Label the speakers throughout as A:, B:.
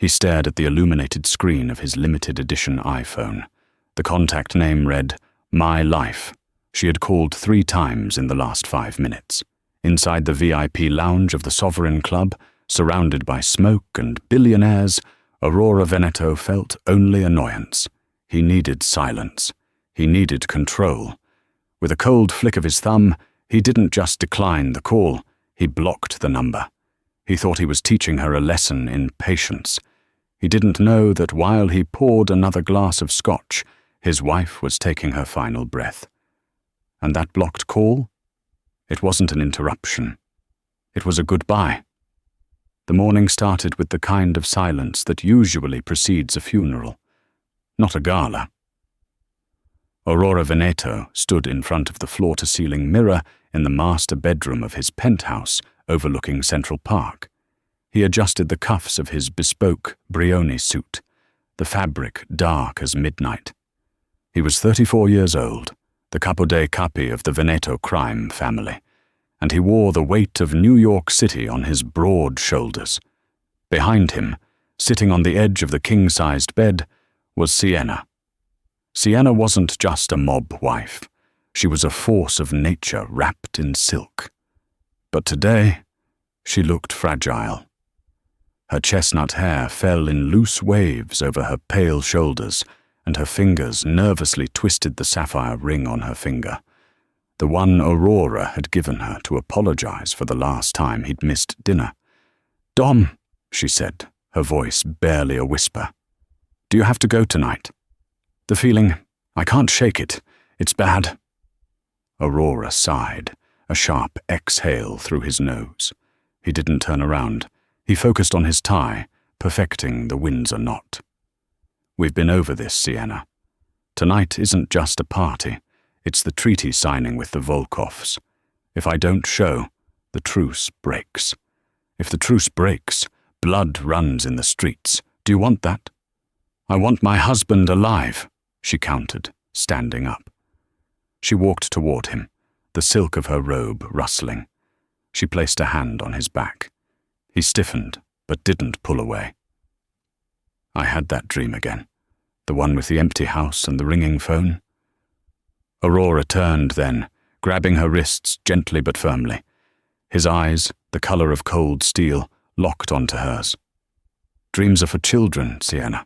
A: He stared at the illuminated screen of his limited edition iPhone. The contact name read, My Life. She had called 3 times in the last 5 minutes. Inside the VIP lounge of the Sovereign Club, surrounded by smoke and billionaires, Aurora Veneto felt only annoyance. He needed silence. He needed control. With a cold flick of his thumb, he didn't just decline the call, he blocked the number. He thought he was teaching her a lesson in patience. He didn't know that while he poured another glass of scotch, his wife was taking her final breath. And that blocked call? It wasn't an interruption. It was a goodbye. The morning started with the kind of silence that usually precedes a funeral, not a gala. Aurora Veneto stood in front of the floor-to-ceiling mirror in the master bedroom of his penthouse overlooking Central Park. He adjusted the cuffs of his bespoke Brioni suit, the fabric dark as midnight. He was 34 years old, the capo dei capi of the Veneto crime family, and he wore the weight of New York City on his broad shoulders. Behind him, sitting on the edge of the king-sized bed, was Sienna. Sienna wasn't just a mob wife. She was a force of nature wrapped in silk. But today, she looked fragile. Her chestnut hair fell in loose waves over her pale shoulders, and her fingers nervously twisted the sapphire ring on her finger, the one Aurora had given her to apologize for the last time he'd missed dinner. "Dom," she said, her voice barely a whisper. "Do you have to go tonight? The feeling, I can't shake it. It's bad." Aurora sighed, a sharp exhale through his nose. He didn't turn around. He focused on his tie, perfecting the Windsor knot. "We've been over this, Sienna. Tonight isn't just a party. It's the treaty signing with the Volkoffs. If I don't show, the truce breaks. If the truce breaks, blood runs in the streets. Do you want that?" "I want my husband alive," she countered, standing up. She walked toward him, the silk of her robe rustling. She placed a hand on his back. He stiffened, but didn't pull away. "I had that dream again, the one with the empty house and the ringing phone." Aurora turned then, grabbing her wrists gently but firmly. His eyes, the color of cold steel, locked onto hers. "Dreams are for children, Sienna.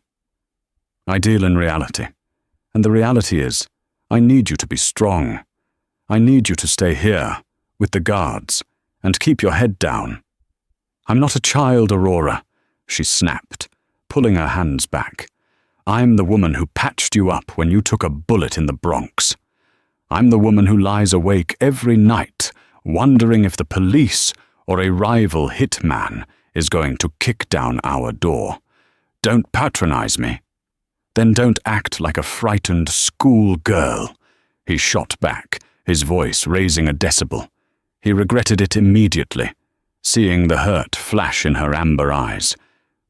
A: I deal in reality, and the reality is, I need you to be strong. I need you to stay here, with the guards, and keep your head down." "I'm not a child, Aurora," she snapped, pulling her hands back. "I'm the woman who patched you up when you took a bullet in the Bronx. I'm the woman who lies awake every night, wondering if the police or a rival hitman is going to kick down our door. Don't patronize me. Then don't act like a frightened schoolgirl." He shot back, his voice raising a decibel. He regretted it immediately, seeing the hurt flash in her amber eyes.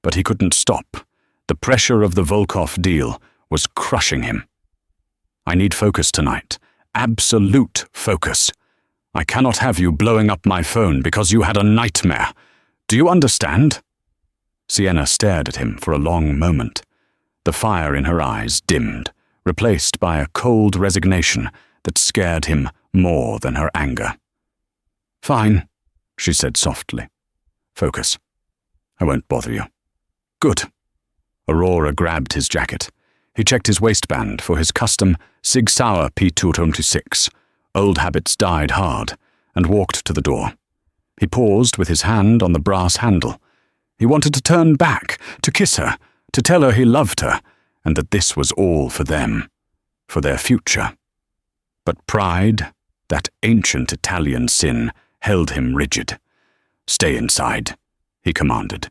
A: But he couldn't stop. The pressure of the Volkov deal was crushing him. "I need focus tonight. Absolute focus. I cannot have you blowing up my phone because you had a nightmare. Do you understand?" Sienna stared at him for a long moment. The fire in her eyes dimmed, replaced by a cold resignation that scared him more than her anger. "Fine," she said softly. "Focus. I won't bother you." "Good." Aurora grabbed his jacket. He checked his waistband for his custom Sig Sauer P226. Old habits died hard, and walked to the door. He paused with his hand on the brass handle. He wanted to turn back, to kiss her, to tell her he loved her, and that this was all for them, for their future. But pride, that ancient Italian sin, held him rigid. "Stay inside," he commanded.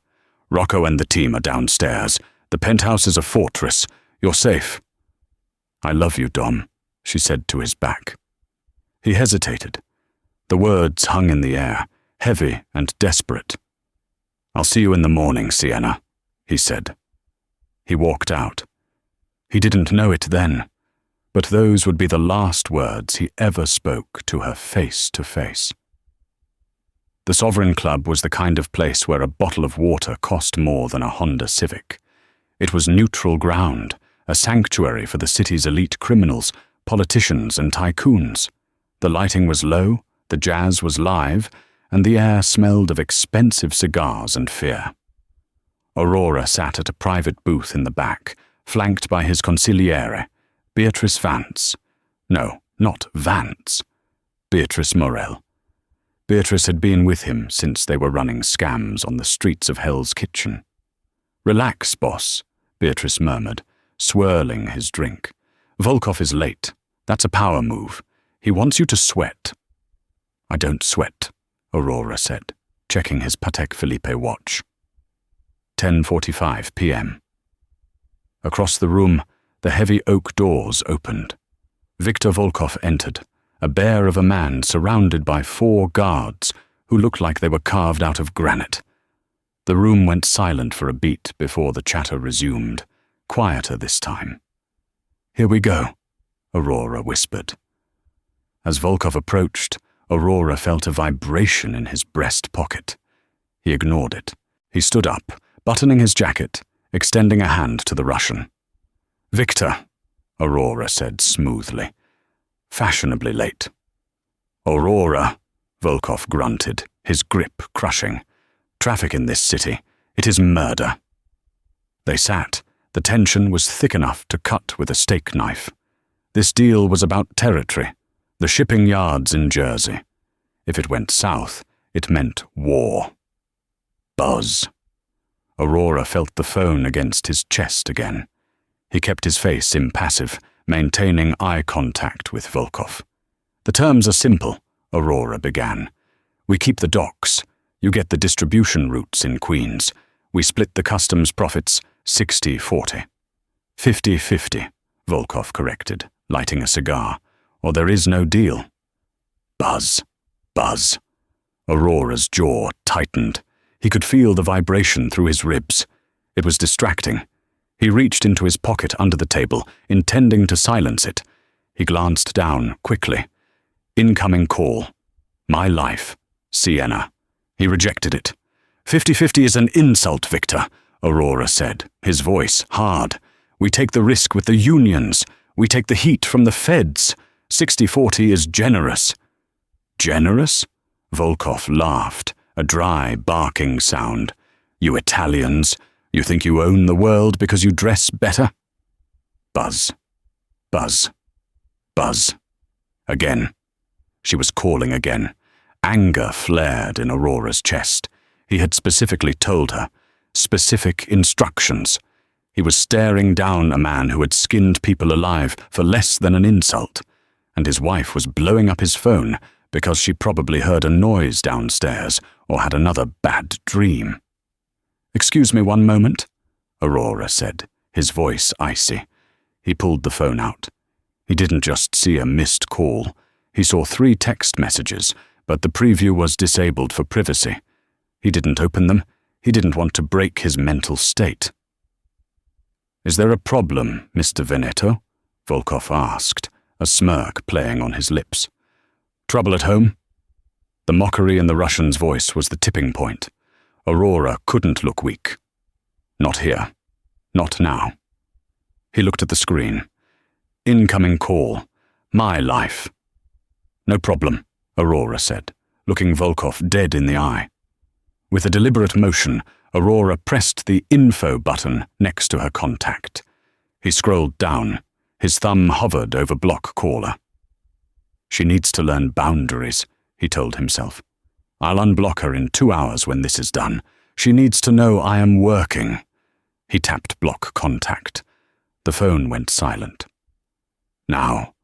A: "Rocco and the team are downstairs. The penthouse is a fortress. You're safe." "I love you, Dom," she said to his back. He hesitated. The words hung in the air, heavy and desperate. "I'll see you in the morning, Sienna," he said. He walked out. He didn't know it then, but those would be the last words he ever spoke to her face to face. The Sovereign Club was the kind of place where a bottle of water cost more than a Honda Civic. It was neutral ground, a sanctuary for the city's elite criminals, politicians, and tycoons. The lighting was low, the jazz was live, and the air smelled of expensive cigars and fear. Aurora sat at a private booth in the back, flanked by his consigliere, Beatrice Vance. No, not Vance. Beatrice Morel. Beatrice had been with him since they were running scams on the streets of Hell's Kitchen. "Relax, boss," Beatrice murmured, swirling his drink. "Volkov is late. That's a power move. He wants you to sweat." "I don't sweat," Aurora said, checking his Patek Philippe watch. 10:45 p.m. Across the room, the heavy oak doors opened. Viktor Volkov entered, a bear of a man surrounded by 4 guards who looked like they were carved out of granite. The room went silent for a beat before the chatter resumed, quieter this time. "Here we go," Aurora whispered. As Volkov approached, Aurora felt a vibration in his breast pocket. He ignored it. He stood up, buttoning his jacket, extending a hand to the Russian. "Victor," Aurora said smoothly. "Fashionably late." "Aurora," Volkov grunted, his grip crushing. "Traffic in this city. It is murder." They sat. The tension was thick enough to cut with a steak knife. This deal was about territory, the shipping yards in Jersey. If it went south, it meant war. Buzz. Aurora felt the phone against his chest again. He kept his face impassive, maintaining eye contact with Volkov. "The terms are simple," Aurora began. "We keep the docks. You get the distribution routes in Queens. We split the customs profits 60-40. 50-50, Volkov corrected, lighting a cigar. "Or there is no deal." Buzz. Buzz. Aurora's jaw tightened. He could feel the vibration through his ribs. It was distracting. He reached into his pocket under the table, intending to silence it. He glanced down quickly. Incoming call. "My life. Sienna." He rejected it. 50-50 is an insult, Victor, Aurora said, his voice hard. "We take the risk with the unions. We take the heat from the feds. 60-40 is generous." "Generous?" Volkov laughed, a dry, barking sound. "You Italians, you think you own the world because you dress better?" Buzz. Buzz. Buzz. Again. She was calling again. Anger flared in Aurora's chest. He had specifically told her. Specific instructions. He was staring down a man who had skinned people alive for less than an insult. And his wife was blowing up his phone because she probably heard a noise downstairs or had another bad dream. "Excuse me one moment," Aurora said, his voice icy. He pulled the phone out. He didn't just see a missed call. He saw 3 text messages, but the preview was disabled for privacy. He didn't open them. He didn't want to break his mental state. "Is there a problem, Mr. Veneto?" Volkov asked, a smirk playing on his lips. "Trouble at home?" The mockery in the Russian's voice was the tipping point. Aurora couldn't look weak. "Not here. Not now." He looked at the screen. "Incoming call. My life." "No problem," Aurora said, looking Volkov dead in the eye. With a deliberate motion, Aurora pressed the info button next to her contact. He scrolled down. His thumb hovered over block caller. "She needs to learn boundaries," he told himself. "I'll unblock her in 2 hours when this is done. She needs to know I am working." He tapped block contact. The phone went silent. "Now,"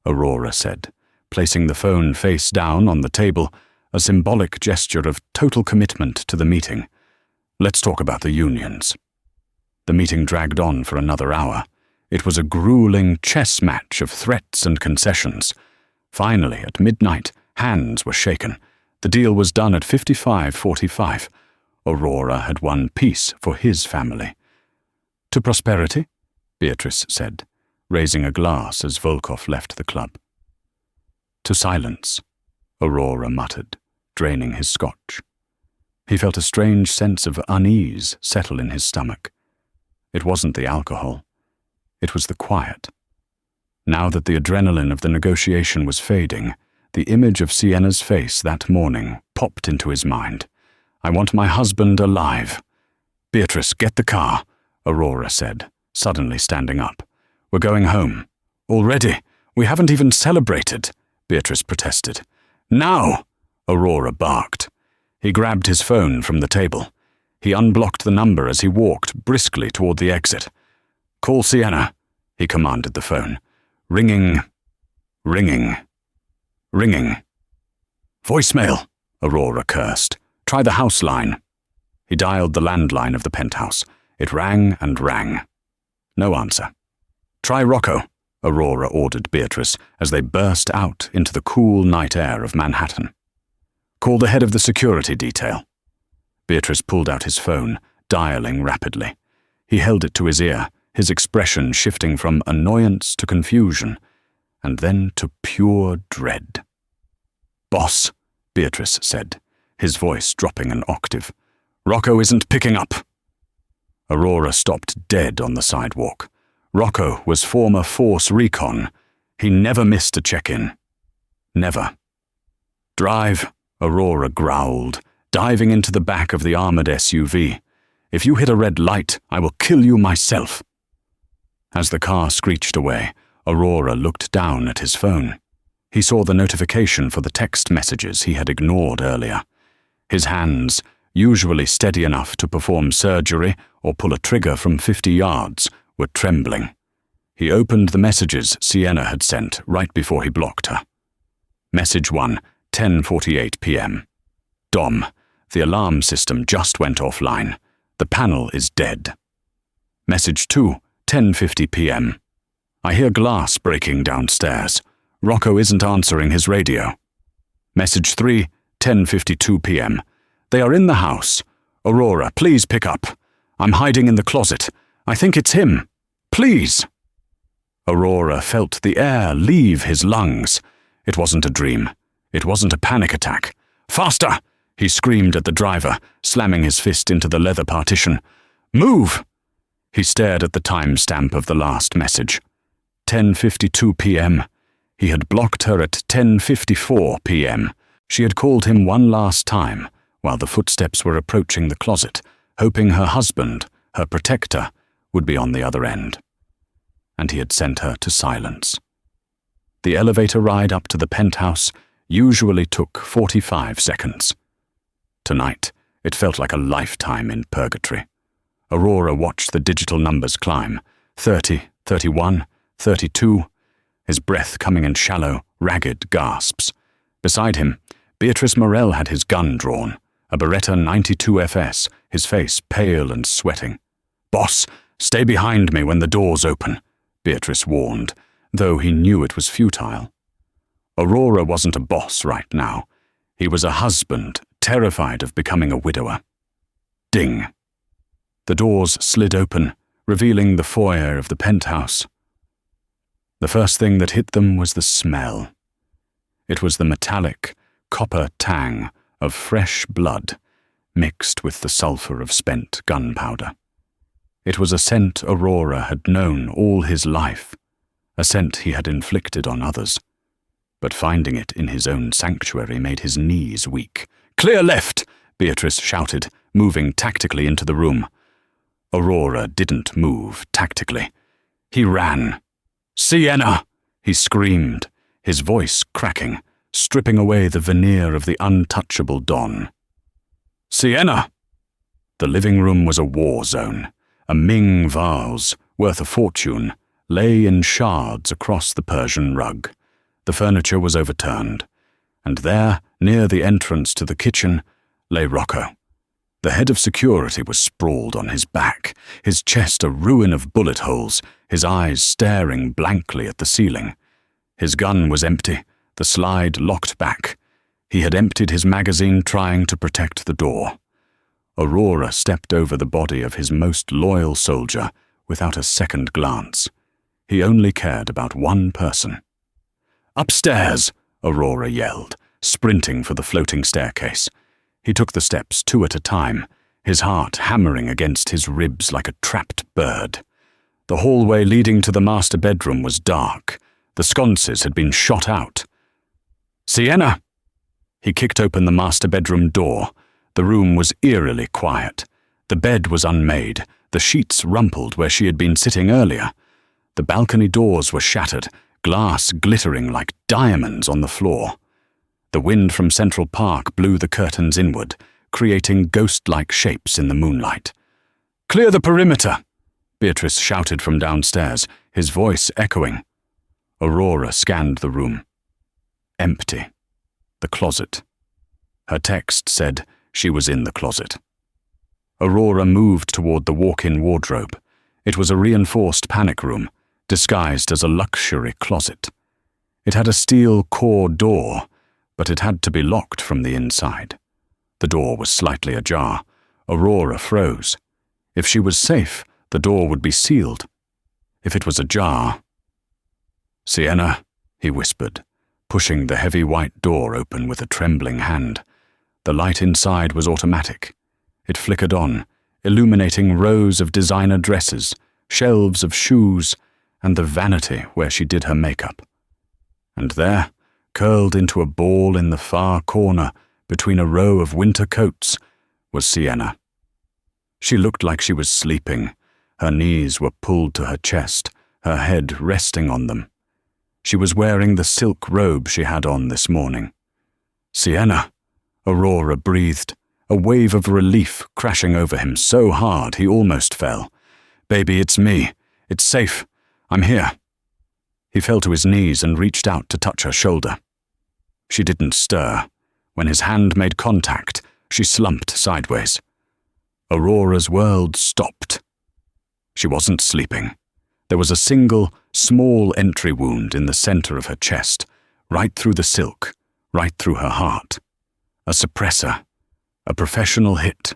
A: Aurora said, placing the phone face down on the table, a symbolic gesture of total commitment to the meeting. "Let's talk about the unions." The meeting dragged on for another hour. It was a grueling chess match of threats and concessions. Finally, at midnight, hands were shaken. The deal was done at 55-45. Aurora had won peace for his family. "To prosperity," Beatrice said, raising a glass as Volkov left the club. "To silence," Aurora muttered, draining his scotch. He felt a strange sense of unease settle in his stomach. It wasn't the alcohol. It was the quiet. Now that the adrenaline of the negotiation was fading, the image of Sienna's face that morning popped into his mind. "I want my husband alive." "Beatrice, get the car," Aurora said, suddenly standing up. "We're going home." "Already? We haven't even celebrated," Beatrice protested. "Now!" Aurora barked. He grabbed his phone from the table. He unblocked the number as he walked briskly toward the exit. "Call Sienna," he commanded the phone. Ringing. Ringing. Ringing. "Voicemail," Aurora cursed. "Try the house line." He dialed the landline of the penthouse. It rang and rang. No answer. "Try Rocco," Aurora ordered Beatrice as they burst out into the cool night air of Manhattan. "Call the head of the security detail." Beatrice pulled out his phone, dialing rapidly. He held it to his ear, his expression shifting from annoyance to confusion, and then to pure dread. "Boss," Beatrice said, his voice dropping an octave. "Rocco isn't picking up." Aurora stopped dead on the sidewalk. Rocco was former Force Recon. He never missed a check-in. Never. "Drive," Aurora growled, diving into the back of the armored SUV. "If you hit a red light, I will kill you myself." As the car screeched away, Aurora looked down at his phone. He saw the notification for the text messages he had ignored earlier. His hands, usually steady enough to perform surgery or pull a trigger from 50 yards, were trembling. He opened the messages Sienna had sent right before he blocked her. Message 1, 10:48 p.m. "Dom, the alarm system just went offline. The panel is dead." Message 2, 10:50 p.m. "I hear glass breaking downstairs. Rocco isn't answering his radio." Message 3, 10:52 p.m. "They are in the house. Aurora, please pick up. I'm hiding in the closet. I think it's him. Please." Aurora felt the air leave his lungs. It wasn't a dream. It wasn't a panic attack. "Faster!" he screamed at the driver, slamming his fist into the leather partition. "Move!" He stared at the timestamp of the last message. 10:52 p.m. He had blocked her at 10:54 p.m. She had called him one last time, while the footsteps were approaching the closet, hoping her husband, her protector, would be on the other end. And he had sent her to silence. The elevator ride up to the penthouse usually took 45 seconds. Tonight, it felt like a lifetime in purgatory. Aurora watched the digital numbers climb, 30, 31, 32, his breath coming in shallow, ragged gasps. Beside him, Beatrice Morel had his gun drawn, a Beretta 92 FS, his face pale and sweating. "Boss, stay behind me when the doors open," Beatrice warned, though he knew it was futile. Aurora wasn't a boss right now. He was a husband, terrified of becoming a widower. Ding. The doors slid open, revealing the foyer of the penthouse. The first thing that hit them was the smell. It was the metallic, copper tang of fresh blood, mixed with the sulfur of spent gunpowder. It was a scent Aurora had known all his life, a scent he had inflicted on others. But finding it in his own sanctuary made his knees weak. "Clear left!" Beatrice shouted, moving tactically into the room. Aurora didn't move tactically. He ran. "Sienna!" he screamed, his voice cracking, stripping away the veneer of the untouchable Don. "Sienna!" The living room was a war zone. A Ming vase, worth a fortune, lay in shards across the Persian rug. The furniture was overturned, and there, near the entrance to the kitchen, lay Rocco. The head of security was sprawled on his back, his chest a ruin of bullet holes, his eyes staring blankly at the ceiling. His gun was empty, the slide locked back. He had emptied his magazine trying to protect the door. Aurora stepped over the body of his most loyal soldier without a second glance. He only cared about one person. "Upstairs!" Aurora yelled, sprinting for the floating staircase. He took the steps 2 at a time, his heart hammering against his ribs like a trapped bird. The hallway leading to the master bedroom was dark. The sconces had been shot out. "Sienna!" He kicked open the master bedroom door. The room was eerily quiet. The bed was unmade, the sheets rumpled where she had been sitting earlier. The balcony doors were shattered, glass glittering like diamonds on the floor. The wind from Central Park blew the curtains inward, creating ghost-like shapes in the moonlight. "Clear the perimeter!" Beatrice shouted from downstairs, his voice echoing. Aurora scanned the room. Empty. The closet. Her text said she was in the closet. Aurora moved toward the walk-in wardrobe. It was a reinforced panic room, disguised as a luxury closet. It had a steel core door, but it had to be locked from the inside. The door was slightly ajar. Aurora froze. If she was safe, the door would be sealed. If it was ajar... "Sienna," he whispered, pushing the heavy white door open with a trembling hand. The light inside was automatic. It flickered on, illuminating rows of designer dresses, shelves of shoes, and the vanity where she did her makeup. And there, curled into a ball in the far corner between a row of winter coats, was Sienna. She looked like she was sleeping. Her knees were pulled to her chest, her head resting on them. She was wearing the silk robe she had on this morning. "Sienna," Aurora breathed, a wave of relief crashing over him so hard he almost fell. "Baby, it's me. It's safe. I'm here." He fell to his knees and reached out to touch her shoulder. She didn't stir. When his hand made contact, she slumped sideways. Aurora's world stopped. She wasn't sleeping. There was a single, small entry wound in the center of her chest, right through the silk, right through her heart. A suppressor, a professional hit.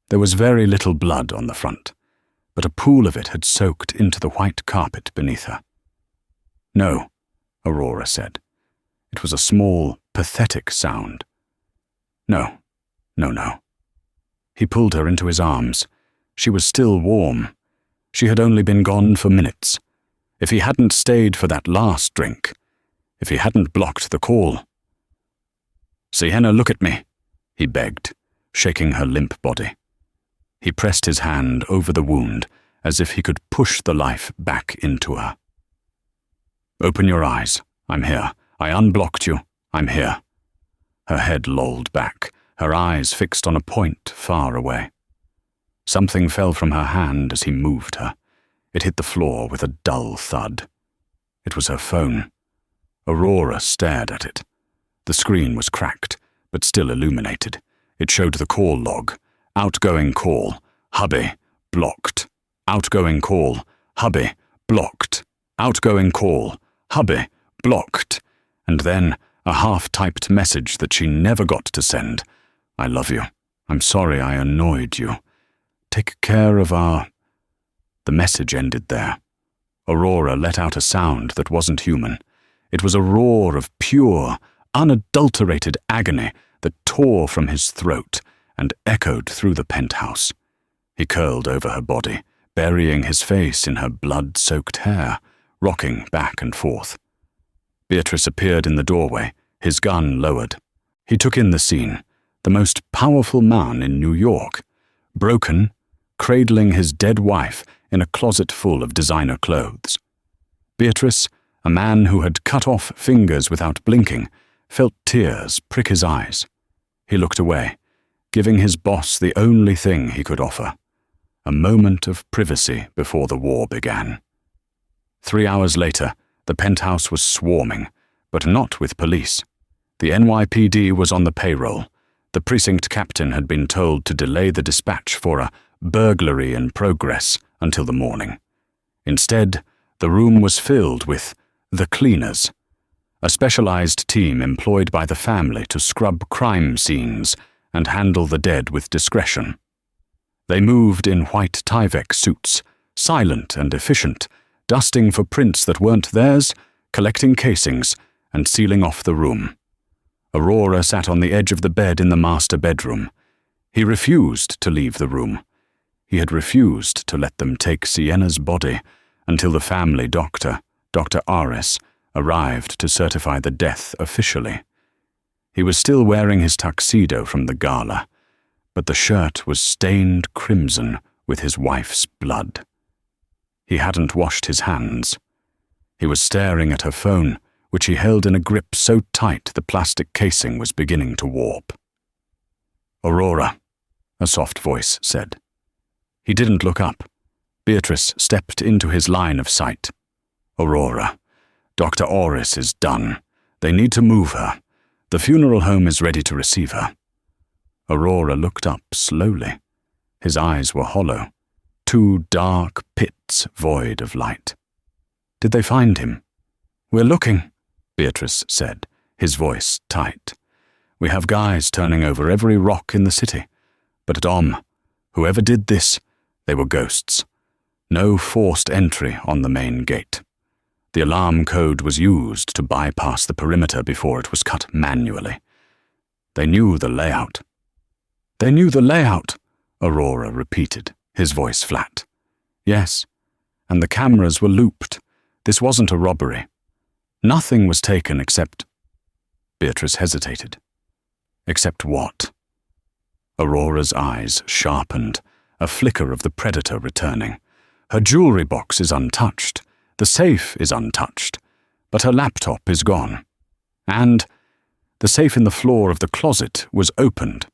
A: There was very little blood on the front, but a pool of it had soaked into the white carpet beneath her. "No," Aurora said. It was a small, pathetic sound. "No, no." He pulled her into his arms. She was still warm. She had only been gone for minutes. If he hadn't stayed for that last drink, if he hadn't blocked the call. "Sienna, look at me," he begged, shaking her limp body. He pressed his hand over the wound as if he could push the life back into her. "Open your eyes. I'm here. I unblocked you. I'm here." Her head lolled back, her eyes fixed on a point far away. Something fell from her hand as he moved her. It hit the floor with a dull thud. It was her phone. Aurora stared at it. The screen was cracked, but still illuminated. It showed the call log. Outgoing call. Hubby. Blocked. Outgoing call. Hubby. Blocked. Outgoing call. Hubby. Blocked. And then a half-typed message that she never got to send. "I love you. I'm sorry I annoyed you. Take care of our..." The message ended there. Aurora let out a sound that wasn't human. It was a roar of pure, unadulterated agony that tore from his throat and echoed through the penthouse. He curled over her body, burying his face in her blood-soaked hair, rocking back and forth. Beatrice appeared in the doorway, his gun lowered. He took in the scene, the most powerful man in New York, broken, cradling his dead wife in a closet full of designer clothes. Beatrice, a man who had cut off fingers without blinking, felt tears prick his eyes. He looked away, giving his boss the only thing he could offer, a moment of privacy before the war began. 3 hours later, the penthouse was swarming, but not with police. The NYPD was on the payroll. The precinct captain had been told to delay the dispatch for a burglary in progress until the morning. Instead, the room was filled with the cleaners, a specialized team employed by the family to scrub crime scenes and handle the dead with discretion. They moved in white Tyvek suits, silent and efficient, dusting for prints that weren't theirs, collecting casings, and sealing off the room. Aurora sat on the edge of the bed in the master bedroom. He refused to leave the room. He had refused to let them take Sienna's body until the family doctor, Dr. Aris, arrived to certify the death officially. He was still wearing his tuxedo from the gala, but the shirt was stained crimson with his wife's blood. He hadn't washed his hands. He was staring at her phone, which he held in a grip so tight the plastic casing was beginning to warp. "Aurora," a soft voice said. He didn't look up. Beatrice stepped into his line of sight. "Aurora, Dr. Aris is done. They need to move her. The funeral home is ready to receive her." Aurora looked up slowly. His eyes were hollow, two dark pits void of light. "Did they find him?" "We're looking," Beatrice said, his voice tight. "We have guys turning over every rock in the city. But Dom, whoever did this, they were ghosts. No forced entry on the main gate. The alarm code was used to bypass the perimeter before it was cut manually. They knew the layout." "They knew the layout," Aurora repeated, his voice flat. "Yes, and the cameras were looped. This wasn't a robbery. Nothing was taken except—" Beatrice hesitated. "Except what?" Aurora's eyes sharpened, a flicker of the predator returning. Her jewelry box is untouched. The safe is untouched. But her laptop is gone. And the safe in the floor of the closet was opened.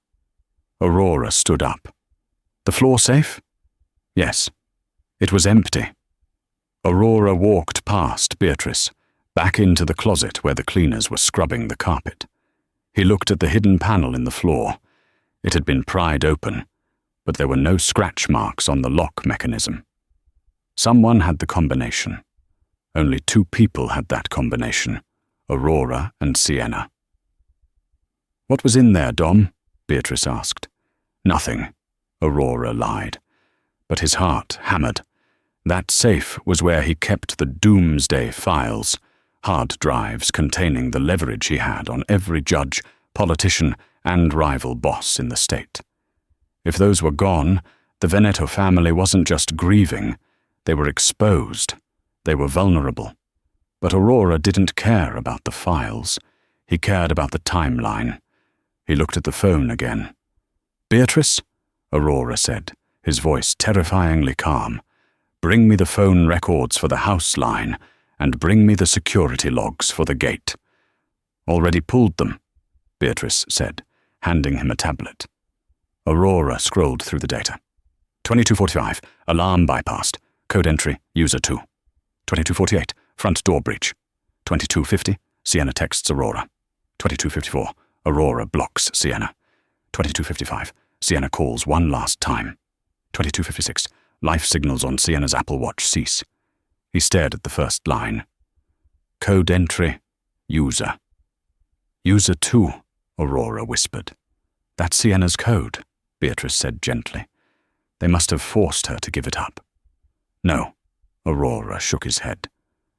A: Aurora stood up. "The floor safe?" "Yes. It was empty." Aurora walked past Beatrice, back into the closet where the cleaners were scrubbing the carpet. He looked at the hidden panel in the floor. It had been pried open, but there were no scratch marks on the lock mechanism. Someone had the combination. Only two people had that combination, Aurora and Sienna. "What was in there, Dom?" Beatrice asked. "Nothing," Aurora lied. But his heart hammered. That safe was where he kept the doomsday files, hard drives containing the leverage he had on every judge, politician, and rival boss in the state. If those were gone, the Veneto family wasn't just grieving, they were exposed. They were vulnerable. But Aurora didn't care about the files. He cared about the timeline. He looked at the phone again. "Beatrice," Aurora said, his voice terrifyingly calm, "bring me the phone records for the house line, and bring me the security logs for the gate." "Already pulled them," Beatrice said, handing him a tablet. Aurora scrolled through the data. 2245, alarm bypassed. Code entry, user 2. 2248, front door breach. 2250, Sienna texts Aurora. 2254, Aurora blocks Sienna. 2255, Sienna calls one last time. 2256, life signals on Sienna's Apple Watch cease. He stared at the first line. Code entry, user. User 2, Aurora whispered. "That's Sienna's code," Beatrice said gently. "They must have forced her to give it up." "No," Aurora shook his head.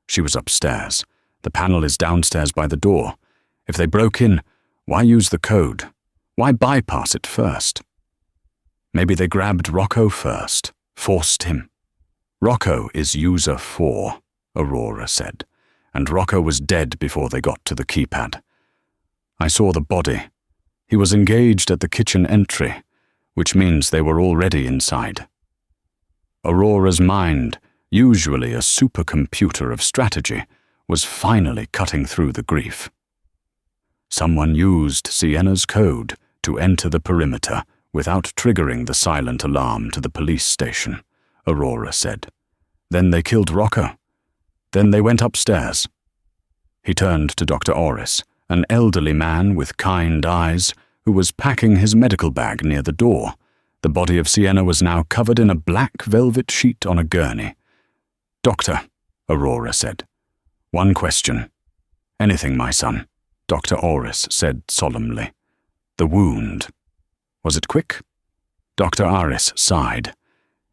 A: "She was upstairs. The panel is downstairs by the door. If they broke in, why use the code? Why bypass it first?" "Maybe they grabbed Rocco first, forced him." "Rocco is user 4, Aurora said, "and Rocco was dead before they got to the keypad. I saw the body. He was engaged at the kitchen entry, which means they were already inside." Aurora's mind, usually a supercomputer of strategy, was finally cutting through the grief. Someone used Sienna's code to enter the perimeter without triggering the silent alarm to the police station, Aurora said. Then they killed Rocco. Then they went upstairs. He turned to Dr. Aris, an elderly man with kind eyes, who was packing his medical bag near the door. The body of Sienna was now covered in a black velvet sheet on a gurney. "Doctor," Aurora said. "One question." "Anything, my son," Dr. Aris said solemnly. "The wound. Was it quick?" Dr. Aris sighed.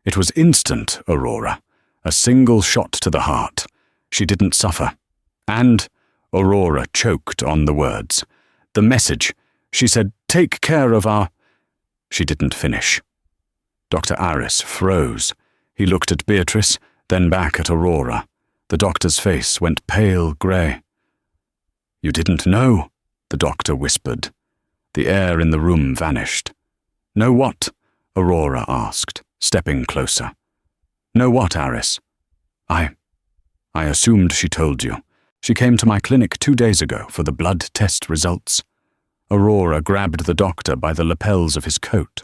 A: "It was instant, Aurora. A single shot to the heart. She didn't suffer. And," Aurora choked on the words, The message. She said, take care of our—" She didn't finish. Dr. Aris froze. He looked at Beatrice, then back at Aurora. The doctor's face went pale grey. "You didn't know?" the doctor whispered. The air in the room vanished. "Know what?" Aurora asked, stepping closer. "Know what, Aris?" I assumed she told you. She came to my clinic 2 days ago for the blood test results." Aurora grabbed the doctor by the lapels of his coat.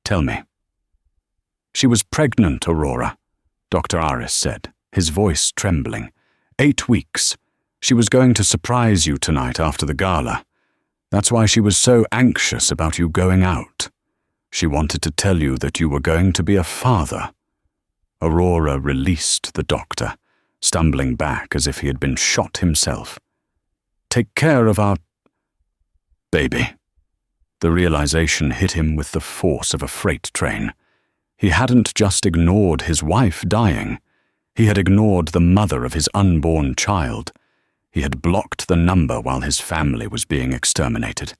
A: "Tell me." "She was pregnant, Aurora," Dr. Aris said, his voice trembling. 8 weeks. She was going to surprise you tonight after the gala. That's why she was so anxious about you going out. She wanted to tell you that you were going to be a father." Aurora released the doctor, stumbling back as if he had been shot himself. "Take care of our baby." The realization hit him with the force of a freight train. He hadn't just ignored his wife dying. He had ignored the mother of his unborn child. He had blocked the number while his family was being exterminated.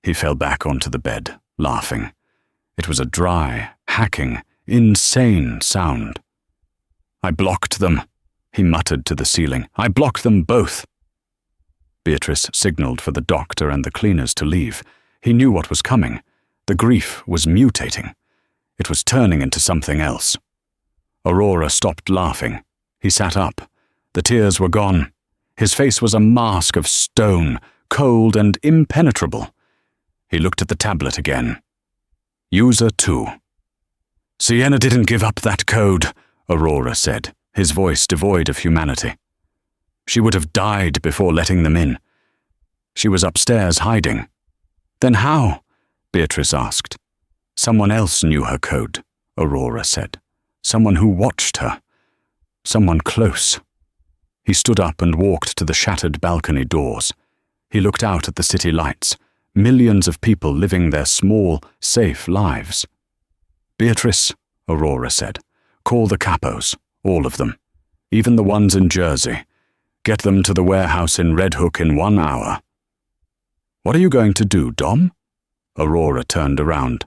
A: He fell back onto the bed, laughing. It was a dry, hacking, insane sound. "I blocked them," he muttered to the ceiling. "I blocked them both." Beatrice signaled for the doctor and the cleaners to leave. He knew what was coming. The grief was mutating. It was turning into something else. Aurora stopped laughing. He sat up. The tears were gone. His face was a mask of stone, cold and impenetrable. He looked at the tablet again. User 2. "Sienna didn't give up that code," Aurora said, his voice devoid of humanity. "She would have died before letting them in. She was upstairs hiding." "Then how?" Beatrice asked. "Someone else knew her code," Aurora said. "Someone who watched her. Someone close." He stood up and walked to the shattered balcony doors. He looked out at the city lights, millions of people living their small, safe lives. "Beatrice," Aurora said, "call the capos, all of them, even the ones in Jersey. Get them to the warehouse in Red Hook in 1 hour." "What are you going to do, Dom?" Aurora turned around.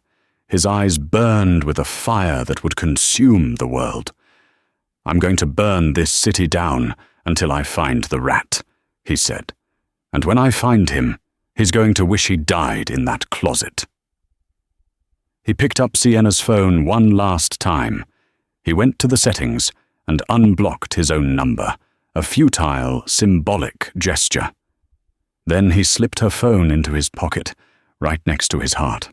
A: His eyes burned with a fire that would consume the world. "I'm going to burn this city down until I find the rat," he said. "And when I find him, he's going to wish he died in that closet." He picked up Sienna's phone one last time. He went to the settings and unblocked his own number, a futile, symbolic gesture. Then he slipped her phone into his pocket, right next to his heart.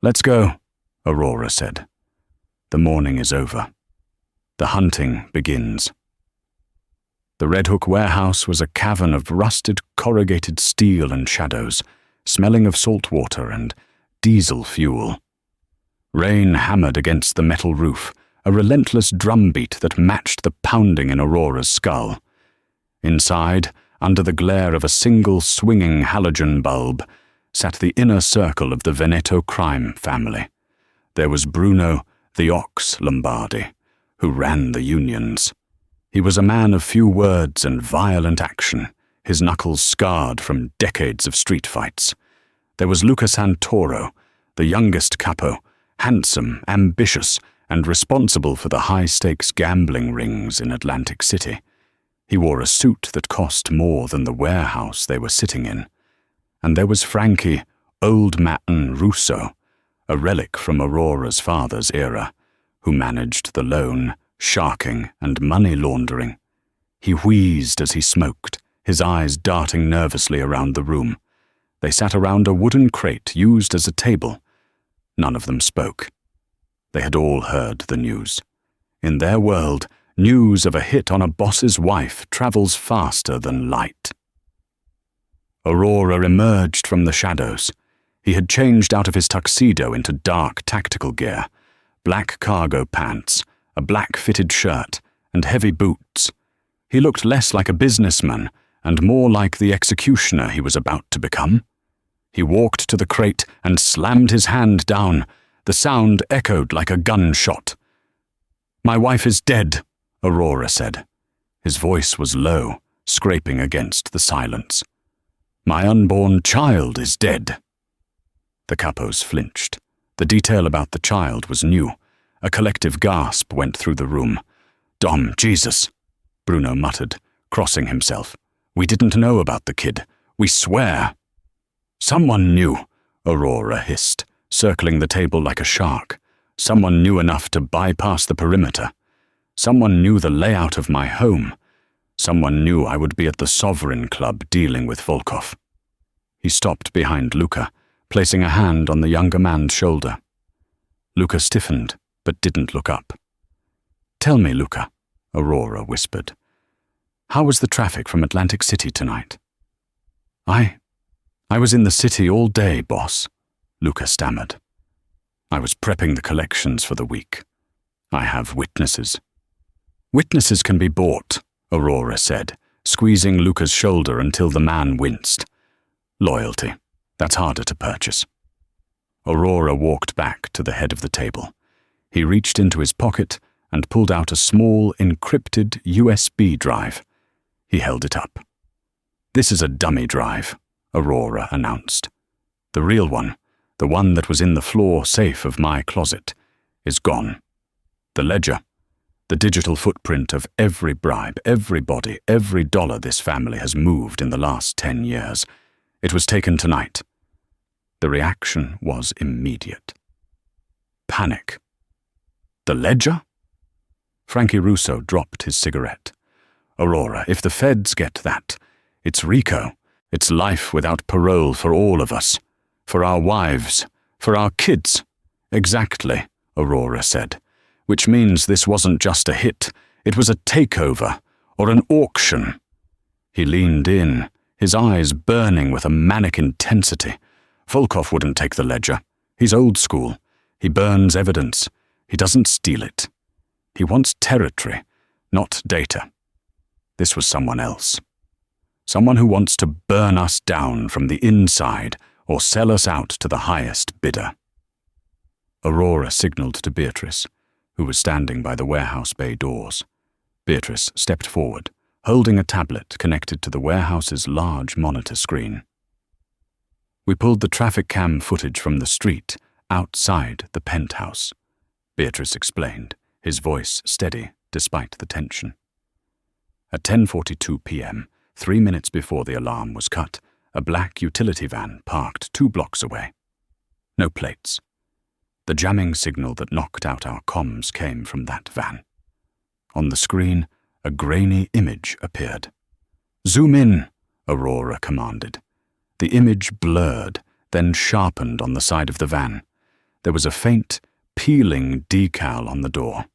A: "Let's go," Aurora said. "The morning is over. The hunting begins." The Red Hook warehouse was a cavern of rusted corrugated steel and shadows, smelling of salt water and diesel fuel. Rain hammered against the metal roof, a relentless drumbeat that matched the pounding in Aurora's skull. Inside, under the glare of a single swinging halogen bulb, sat the inner circle of the Veneto crime family. There was Bruno, the Ox Lombardi, who ran the unions. He was a man of few words and violent action, his knuckles scarred from decades of street fights. There was Luca Santoro, the youngest capo, handsome, ambitious, and responsible for the high-stakes gambling rings in Atlantic City. He wore a suit that cost more than the warehouse they were sitting in. And there was Frankie, Old Matten Russo, a relic from Aurora's father's era, who managed the loan, sharking, and money laundering. He wheezed as he smoked, his eyes darting nervously around the room. They sat around a wooden crate used as a table. None of them spoke. They had all heard the news. In their world, news of a hit on a boss's wife travels faster than light. Aurora emerged from the shadows. He had changed out of his tuxedo into dark tactical gear, black cargo pants, a black-fitted shirt, and heavy boots. He looked less like a businessman and more like the executioner he was about to become. He walked to the crate and slammed his hand down. The sound echoed like a gunshot. "My wife is dead," Aurora said. His voice was low, scraping against the silence. My unborn child is dead." The capos flinched. The detail about the child was new. A collective gasp went through the room. "Dom, Jesus," Bruno muttered, crossing himself. "We didn't know about the kid. We swear." "Someone knew," Aurora hissed, circling the table like a shark. "Someone knew enough to bypass the perimeter. Someone knew the layout of my home. Someone knew I would be at the Sovereign Club dealing with Volkov." He stopped behind Luca, placing a hand on the younger man's shoulder. Luca stiffened, but didn't look up. "Tell me, Luca," Aurora whispered. "How was the traffic from Atlantic City tonight?" I was in the city all day, boss," Luca stammered. "I was prepping the collections for the week. I have witnesses." "Witnesses can be bought," Aurora said, squeezing Luca's shoulder until the man winced. "Loyalty, that's harder to purchase." Aurora walked back to the head of the table. He reached into his pocket and pulled out a small, encrypted USB drive. He held it up. "This is a dummy drive," Aurora announced. "The real one, the one that was in the floor safe of my closet, is gone. The ledger, the digital footprint of every bribe, every body, every dollar this family has moved in the last 10 years. It was taken tonight." The reaction was immediate. Panic. "The ledger?" Frankie Russo dropped his cigarette. "Aurora, if the feds get that, it's RICO. It's life without parole for all of us. For our wives. For our kids." "Exactly," Aurora said. "Which means this wasn't just a hit. It was a takeover, or an auction." He leaned in, his eyes burning with a manic intensity. "Volkov wouldn't take the ledger. He's old school. He burns evidence. He doesn't steal it. He wants territory, not data. This was someone else. Someone who wants to burn us down from the inside or sell us out to the highest bidder." Aurora signaled to Beatrice, who was standing by the warehouse bay doors. Beatrice stepped forward, holding a tablet connected to the warehouse's large monitor screen. "We pulled the traffic cam footage from the street outside the penthouse," Beatrice explained, his voice steady despite the tension. At 10:42 p.m., 3 minutes before the alarm was cut, a black utility van parked 2 blocks away. No plates. The jamming signal that knocked out our comms came from that van. On the screen, a grainy image appeared. "Zoom in," Aurora commanded. The image blurred, then sharpened on the side of the van. There was a faint, peeling decal on the door.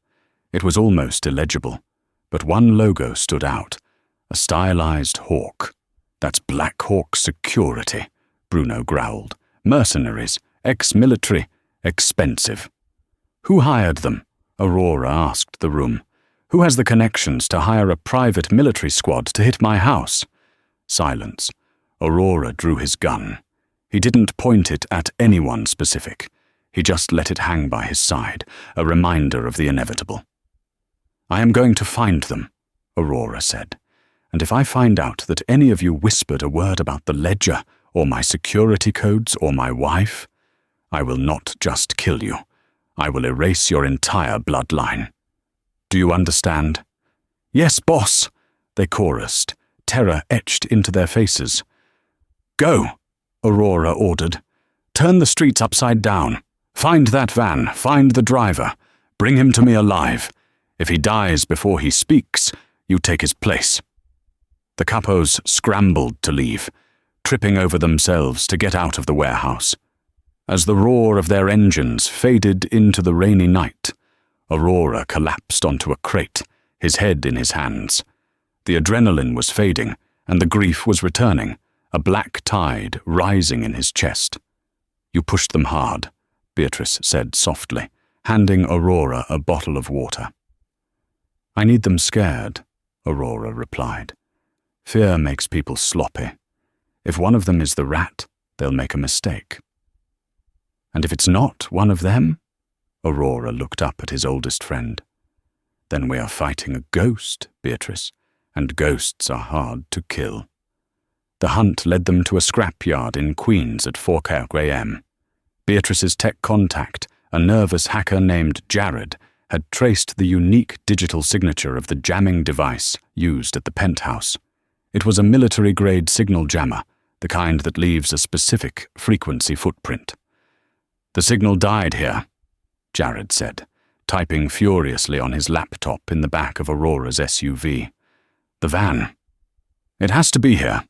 A: It was almost illegible, but one logo stood out. A stylized hawk. "That's Black Hawk Security," Bruno growled. "Mercenaries, ex-military, expensive." "Who hired them?" Aurora asked the room. "Who has the connections to hire a private military squad to hit my house?" Silence. Aurora drew his gun. He didn't point it at anyone specific. He just let it hang by his side, a reminder of the inevitable. "I am going to find them," Aurora said. "And if I find out that any of you whispered a word about the ledger, or my security codes, or my wife, I will not just kill you. I will erase your entire bloodline. Do you understand?" "Yes, boss," they chorused, terror etched into their faces. "Go," Aurora ordered. "Turn the streets upside down. Find that van, find the driver. Bring him to me alive. If he dies before he speaks, you take his place." The capos scrambled to leave, tripping over themselves to get out of the warehouse. As the roar of their engines faded into the rainy night, Aurora collapsed onto a crate, his head in his hands. The adrenaline was fading, and the grief was returning, a black tide rising in his chest. "You pushed them hard," Beatrice said softly, handing Aurora a bottle of water. "I need them scared," Aurora replied. "Fear makes people sloppy. If one of them is the rat, they'll make a mistake." "And if it's not one of them?" Aurora looked up at his oldest friend. "Then we are fighting a ghost, Beatrice, and ghosts are hard to kill." The hunt led them to a scrapyard in Queens at 4 a.m. Beatrice's tech contact, a nervous hacker named Jared, had traced the unique digital signature of the jamming device used at the penthouse. It was a military-grade signal jammer, the kind that leaves a specific frequency footprint. "The signal died here," Jared said, typing furiously on his laptop in the back of Aurora's SUV. "The van. It has to be here."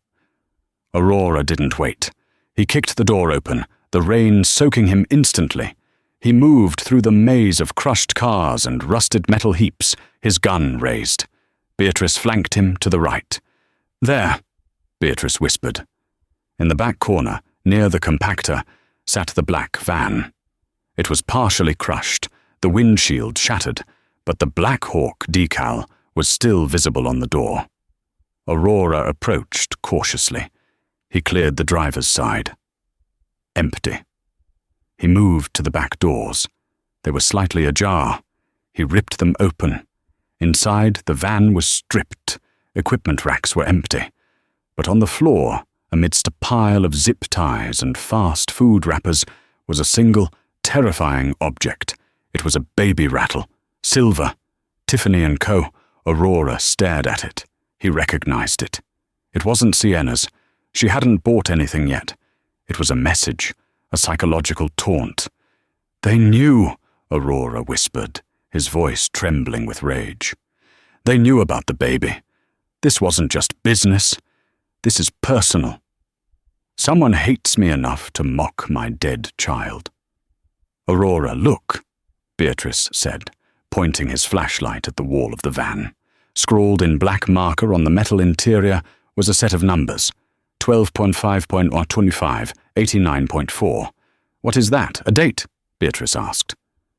A: Aurora didn't wait. He kicked the door open, the rain soaking him instantly. He moved through the maze of crushed cars and rusted metal heaps, his gun raised. Beatrice flanked him to the right. "There," Beatrice whispered. In the back corner, near the compactor, sat the black van. It was partially crushed, the windshield shattered, but the Black Hawk decal was still visible on the door. Aurora approached cautiously. He cleared the driver's side. Empty. He moved to the back doors. They were slightly ajar. He ripped them open. Inside, the van was stripped. Equipment racks were empty. But on the floor, amidst a pile of zip ties and fast food wrappers, was a single, terrifying object. It was a baby rattle. Silver. Tiffany & Co. Aurora stared at it. He recognized it. It wasn't Sienna's. She hadn't bought anything yet. It was a message, a psychological taunt. "They knew," Aurora whispered, his voice trembling with rage. "They knew about the baby. This wasn't just business. This is personal. Someone hates me enough to mock my dead child." "Aurora, look," Beatrice said, pointing his flashlight at the wall of the van. Scrawled in black marker on the metal interior was a set of numbers. 12.5.25, 89.4. "What is that? A date?" Beatrice asked.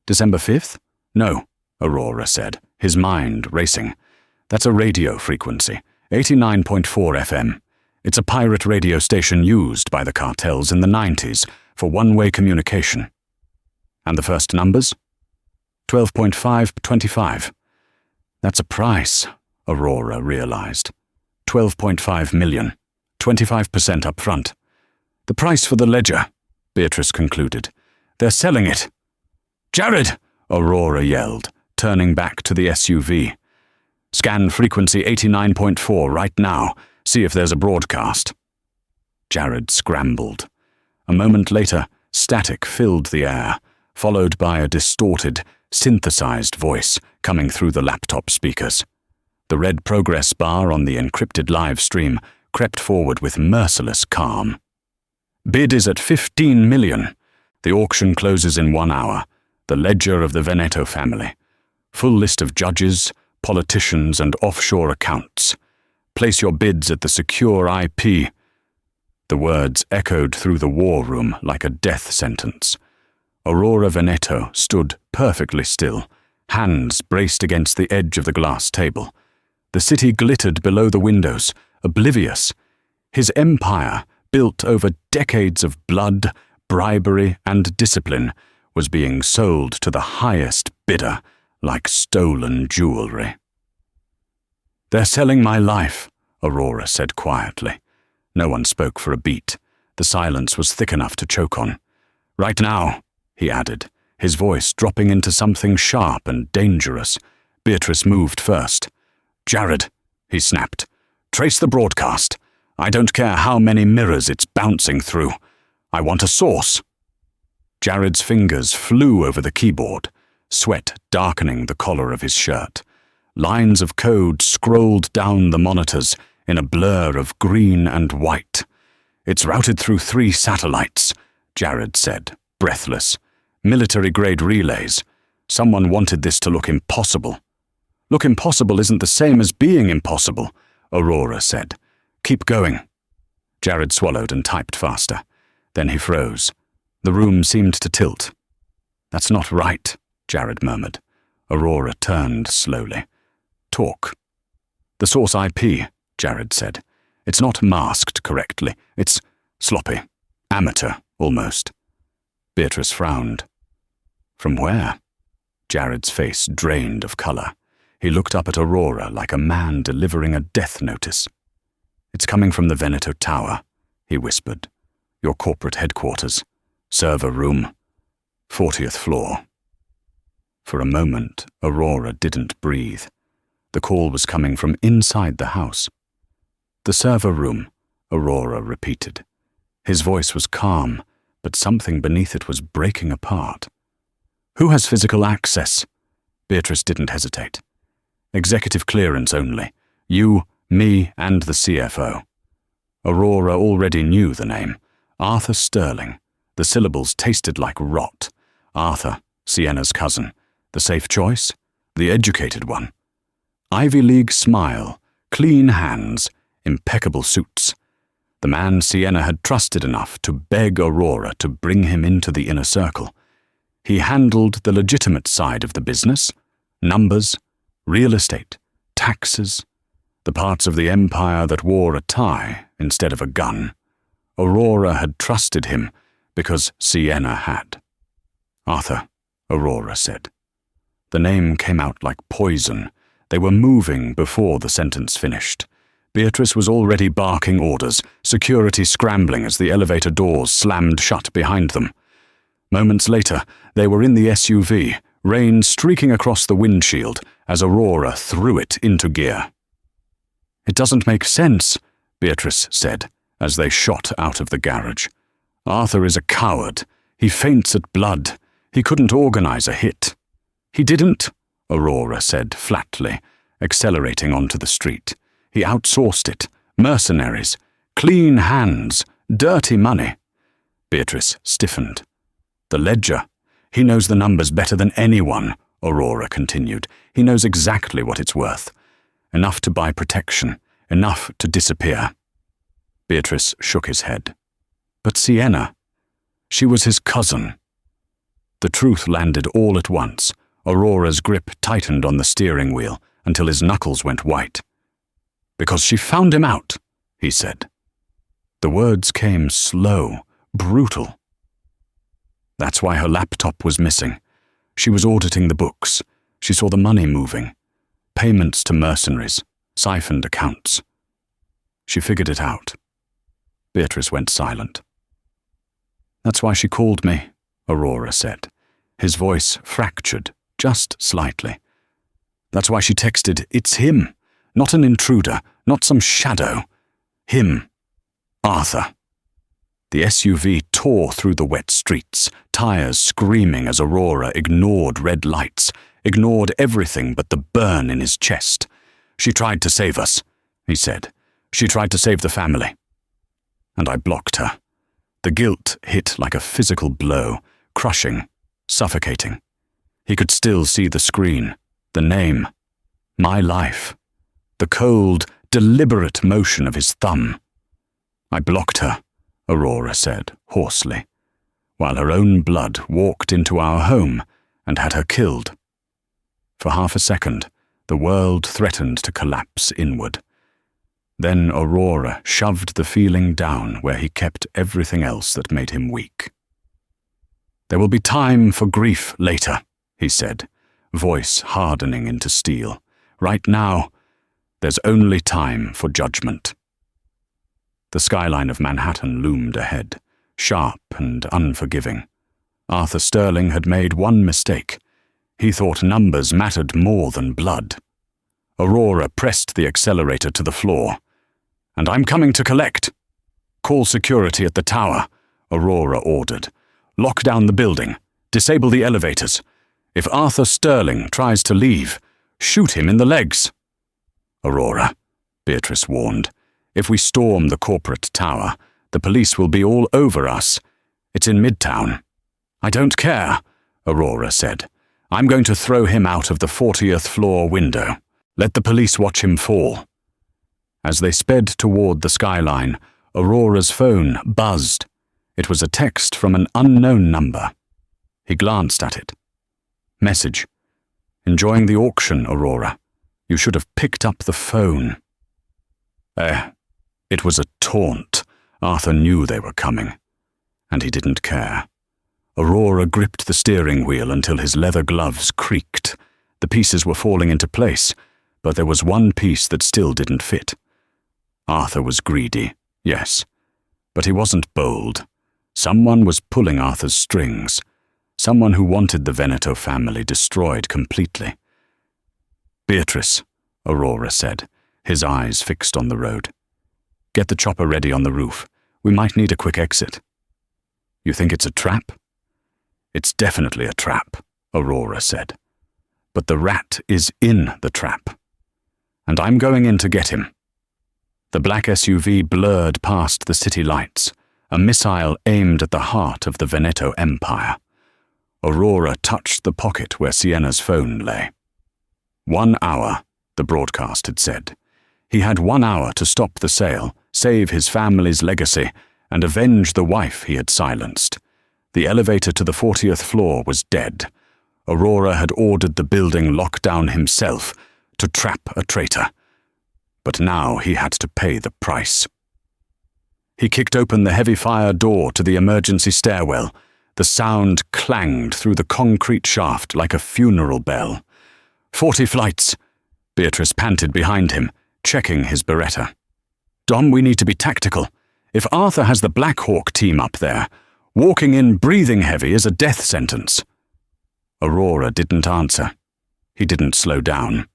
A: "December 5th? "No," Aurora said, his mind racing. "That's a radio frequency, 89.4 FM. It's a pirate radio station used by the cartels in the 90s for one-way communication." "And the first numbers?" 12.525. "That's a price," Aurora realized. 12.5 million. 25% up front. "The price for the ledger," Beatrice concluded. "They're selling it." "Jared!" Aurora yelled, turning back to the SUV. "Scan frequency 89.4 right now. See if there's a broadcast." Jared scrambled. A moment later, static filled the air, followed by a distorted, synthesized voice coming through the laptop speakers. The red progress bar on the encrypted live stream crept forward with merciless calm. "Bid is at 15 million. The auction closes in 1 hour. The ledger of the Veneto family. Full list of judges, politicians, and offshore accounts. Place your bids at the secure IP." The words echoed through the war room like a death sentence. Aurora Veneto stood perfectly still, hands braced against the edge of the glass table. The city glittered below the windows, oblivious. His empire, built over decades of blood, bribery, and discipline, was being sold to the highest bidder like stolen jewelry. "They're selling my life," Aurora said quietly. No one spoke for a beat. The silence was thick enough to choke on. "Right now," he added, his voice dropping into something sharp and dangerous. Beatrice moved first. "Jared," he snapped, "trace the broadcast. I don't care how many mirrors it's bouncing through. I want a source." Jared's fingers flew over the keyboard, sweat darkening the collar of his shirt. Lines of code scrolled down the monitors in a blur of green and white. "It's routed through 3 satellites," Jared said, breathless. "Military-grade relays. Someone wanted this to look impossible." "Look impossible isn't the same as being impossible," Aurora said. "Keep going." Jared swallowed and typed faster. Then he froze. The room seemed to tilt. "That's not right," Jared murmured. Aurora turned slowly. "Talk." "The source IP," Jared said. "It's not masked correctly. It's sloppy. Amateur, almost." Beatrice frowned. "From where?" Jared's face drained of color. He looked up at Aurora like a man delivering a death notice. "It's coming from the Veneto Tower," he whispered. "Your corporate headquarters. Server room. 40th floor." For a moment, Aurora didn't breathe. The call was coming from inside the house. "The server room," Aurora repeated. His voice was calm, but something beneath it was breaking apart. "Who has physical access?" Beatrice didn't hesitate. "Executive clearance only. You, me, and the CFO." Aurora already knew the name. Arthur Sterling. The syllables tasted like rot. Arthur, Sienna's cousin. The safe choice? The educated one. Ivy League smile, clean hands, impeccable suits. The man Sienna had trusted enough to beg Aurora to bring him into the inner circle. He handled the legitimate side of the business, numbers, real estate, taxes, the parts of the empire that wore a tie instead of a gun. Aurora had trusted him because Sienna had. "Arthur," Aurora said. The name came out like poison. They were moving before the sentence finished. Beatrice was already barking orders, security scrambling as the elevator doors slammed shut behind them. Moments later, they were in the SUV, rain streaking across the windshield as Aurora threw it into gear. "It doesn't make sense," Beatrice said, as they shot out of the garage. "Arthur is a coward. He faints at blood. He couldn't organize a hit." "He didn't," Aurora said flatly, accelerating onto the street. "He outsourced it. Mercenaries. Clean hands. Dirty money." Beatrice stiffened. "The ledger. He knows the numbers better than anyone," Aurora continued. "He knows exactly what it's worth. Enough to buy protection. Enough to disappear." Beatrice shook his head. "But Sienna. She was his cousin." The truth landed all at once. Aurora's grip tightened on the steering wheel until his knuckles went white. "Because she found him out," he said. The words came slow, brutal. "That's why her laptop was missing. She was auditing the books. She saw the money moving. Payments to mercenaries, siphoned accounts. She figured it out." Beatrice went silent. "That's why she called me," Aurora said. His voice fractured, just slightly. "That's why she texted, 'It's him. Not an intruder, not some shadow. Him. Arthur.'" The SUV tore through the wet streets, tires screaming as Aurora ignored red lights, ignored everything but the burn in his chest. "She tried to save us," he said. "She tried to save the family. And I blocked her." The guilt hit like a physical blow, crushing, suffocating. He could still see the screen, the name, My Life, the cold, deliberate motion of his thumb. "I blocked her," Aurora said, hoarsely, "while her own blood walked into our home and had her killed." For half a second, the world threatened to collapse inward. Then Aurora shoved the feeling down where he kept everything else that made him weak. "There will be time for grief later," he said, voice hardening into steel. "Right now, there's only time for judgment." The skyline of Manhattan loomed ahead, sharp and unforgiving. Arthur Sterling had made one mistake. He thought numbers mattered more than blood. Aurora pressed the accelerator to the floor. "And I'm coming to collect." "Call security at the tower," Aurora ordered. "Lock down the building. Disable the elevators. If Arthur Sterling tries to leave, shoot him in the legs." "Aurora," Beatrice warned, "if we storm the corporate tower, the police will be all over us. It's in Midtown." "I don't care," Aurora said. "I'm going to throw him out of the 40th floor window. Let the police watch him fall." As they sped toward the skyline, Aurora's phone buzzed. It was a text from an unknown number. He glanced at it. Message: "Enjoying the auction, Aurora. You should have picked up the phone." It was a taunt. Arthur knew they were coming, and he didn't care. Aurora gripped the steering wheel until his leather gloves creaked. The pieces were falling into place, but there was one piece that still didn't fit. Arthur was greedy, yes, but he wasn't bold. Someone was pulling Arthur's strings. Someone who wanted the Veneto family destroyed completely. "Beatrice," Aurora said, his eyes fixed on the road. "Get the chopper ready on the roof. We might need a quick exit." "You think it's a trap?" "It's definitely a trap," Aurora said. "But the rat is in the trap. And I'm going in to get him." The black SUV blurred past the city lights, a missile aimed at the heart of the Veneto Empire. Aurora touched the pocket where Sienna's phone lay. 1 hour, the broadcast had said. He had 1 hour to stop the sale, save his family's legacy, and avenge the wife he had silenced. The elevator to the 40th floor was dead. Aurora had ordered the building locked down himself to trap a traitor. But now he had to pay the price. He kicked open the heavy fire door to the emergency stairwell. The sound clanged through the concrete shaft like a funeral bell. 40 flights. Beatrice panted behind him, checking his Beretta. "Dom, we need to be tactical. If Arthur has the Black Hawk team up there, walking in breathing heavy is a death sentence." Aurora didn't answer. He didn't slow down.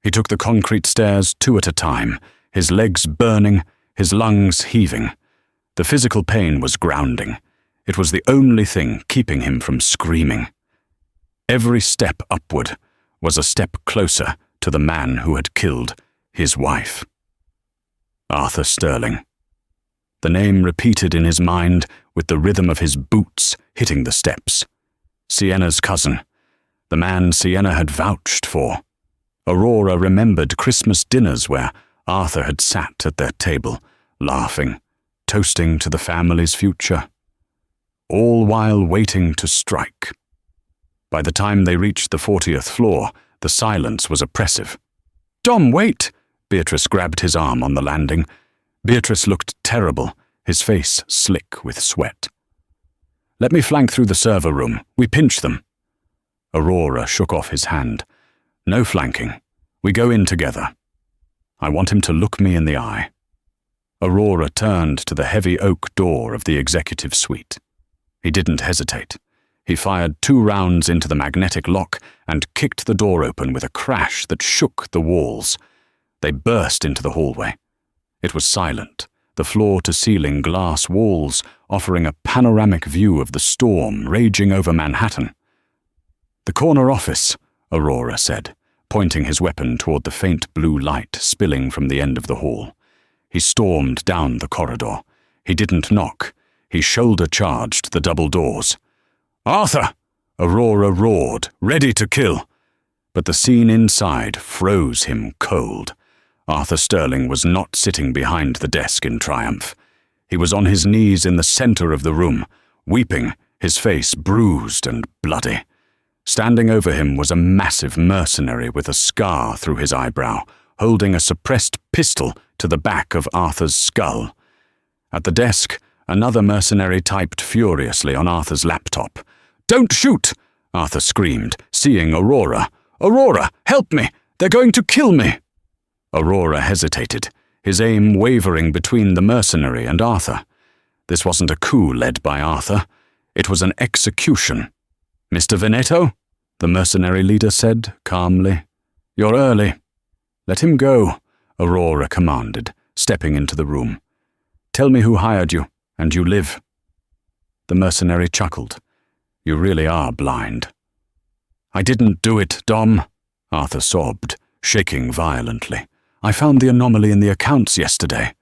A: He took the concrete stairs 2 at a time, his legs burning, his lungs heaving. The physical pain was grounding. It was the only thing keeping him from screaming. Every step upward was a step closer to the man who had killed his wife. Arthur Sterling. The name repeated in his mind with the rhythm of his boots hitting the steps. Sienna's cousin, the man Sienna had vouched for. Aurora remembered Christmas dinners where Arthur had sat at their table, laughing, toasting to the family's future, all while waiting to strike. By the time they reached the 40th floor, the silence was oppressive. "Dom, wait!" Beatrice grabbed his arm on the landing. Beatrice looked terrible, his face slick with sweat. "Let me flank through the server room. We pinch them." Aurora shook off his hand. "No flanking. We go in together. I want him to look me in the eye." Aurora turned to the heavy oak door of the executive suite. He didn't hesitate. He fired 2 rounds into the magnetic lock and kicked the door open with a crash that shook the walls. They burst into the hallway. It was silent, the floor-to-ceiling glass walls offering a panoramic view of the storm raging over Manhattan. "The corner office," Aurora said, pointing his weapon toward the faint blue light spilling from the end of the hall. He stormed down the corridor. He didn't knock. He shoulder-charged the double doors. "Arthur!" Aurora roared, ready to kill. But the scene inside froze him cold. Arthur Sterling was not sitting behind the desk in triumph. He was on his knees in the center of the room, weeping, his face bruised and bloody. Standing over him was a massive mercenary with a scar through his eyebrow, holding a suppressed pistol to the back of Arthur's skull. At the desk, another mercenary typed furiously on Arthur's laptop. "Don't shoot!" Arthur screamed, seeing Aurora. "Aurora, help me! They're going to kill me!" Aurora hesitated, his aim wavering between the mercenary and Arthur. This wasn't a coup led by Arthur. It was an execution. "Mr. Veneto?" the mercenary leader said, calmly. "You're early." "Let him go," Aurora commanded, stepping into the room. "Tell me who hired you, and you live." The mercenary chuckled. "You really are blind." "I didn't do it, Dom," Arthur sobbed, shaking violently. "I found the anomaly in the accounts yesterday.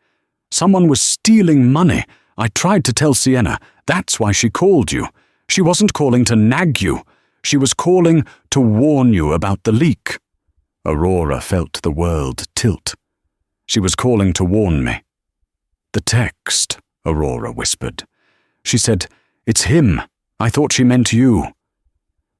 A: Someone was stealing money. I tried to tell Sienna. That's why she called you. She wasn't calling to nag you. She was calling to warn you about the leak." Aurora felt the world tilt. "She was calling to warn me." "The text," Aurora whispered. "She said, 'It's him. I thought she meant you.'"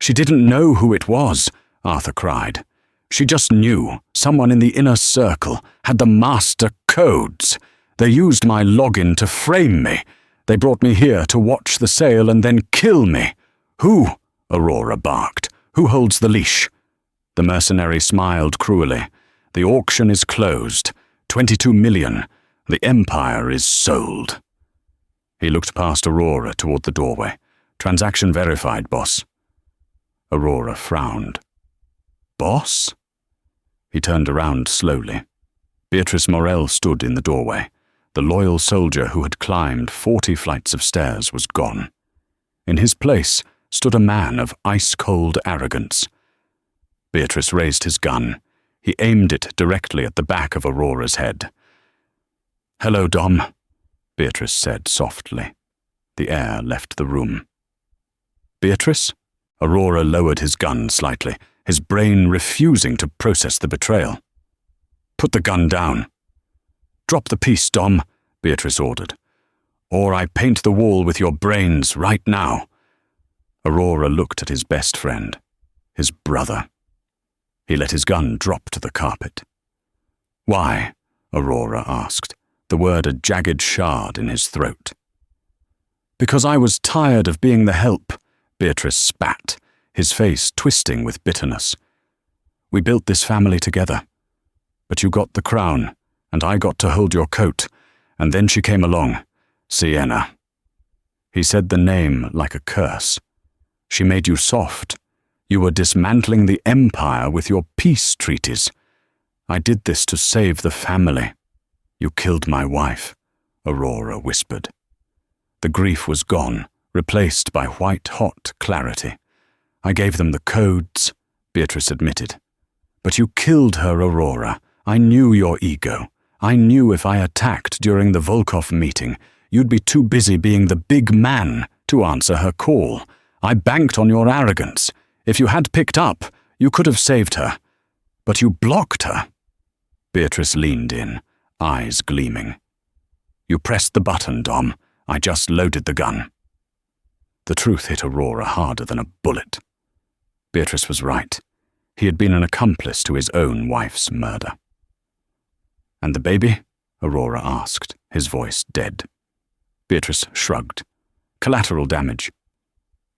A: "She didn't know who it was," Arthur cried. "She just knew someone in the inner circle had the master codes. They used my login to frame me. They brought me here to watch the sale and then kill me." "Who?" Aurora barked. "Who holds the leash?" The mercenary smiled cruelly. "The auction is closed. 22 million. The Empire is sold. He looked past Aurora toward the doorway. Transaction verified, boss. Aurora frowned. Boss? He turned around slowly. Beatrice Morel stood in the doorway. The loyal soldier who had climbed 40 flights of stairs was gone. In his place stood a man of ice-cold arrogance. Beatrice raised his gun. He aimed it directly at the back of Aurora's head. "Hello, Dom," Beatrice said softly. The air left the room. "Beatrice?" Aurora lowered his gun slightly, his brain refusing to process the betrayal. "Put the gun down." "Drop the piece, Dom," Beatrice ordered. "Or I paint the wall with your brains right now." Aurora looked at his best friend, his brother. He let his gun drop to the carpet. "Why?" Aurora asked, the word a jagged shard in his throat. "Because I was tired of being the help," Beatrice spat, his face twisting with bitterness. "We built this family together. But you got the crown, and I got to hold your coat, and then she came along, Sienna." He said the name like a curse. "She made you soft. You were dismantling the Empire with your peace treaties. I did this to save the family." "You killed my wife," Aurora whispered. The grief was gone, replaced by white-hot clarity. "I gave them the codes," Beatrice admitted. "But you killed her, Aurora. I knew your ego. I knew if I attacked during the Volkov meeting, you'd be too busy being the big man to answer her call. I banked on your arrogance. If you had picked up, you could have saved her. But you blocked her." Beatrice leaned in, eyes gleaming. "You pressed the button, Dom. I just loaded the gun." The truth hit Aurora harder than a bullet. Beatrice was right. He had been an accomplice to his own wife's murder. "And the baby?" Aurora asked, his voice dead. Beatrice shrugged. "Collateral damage."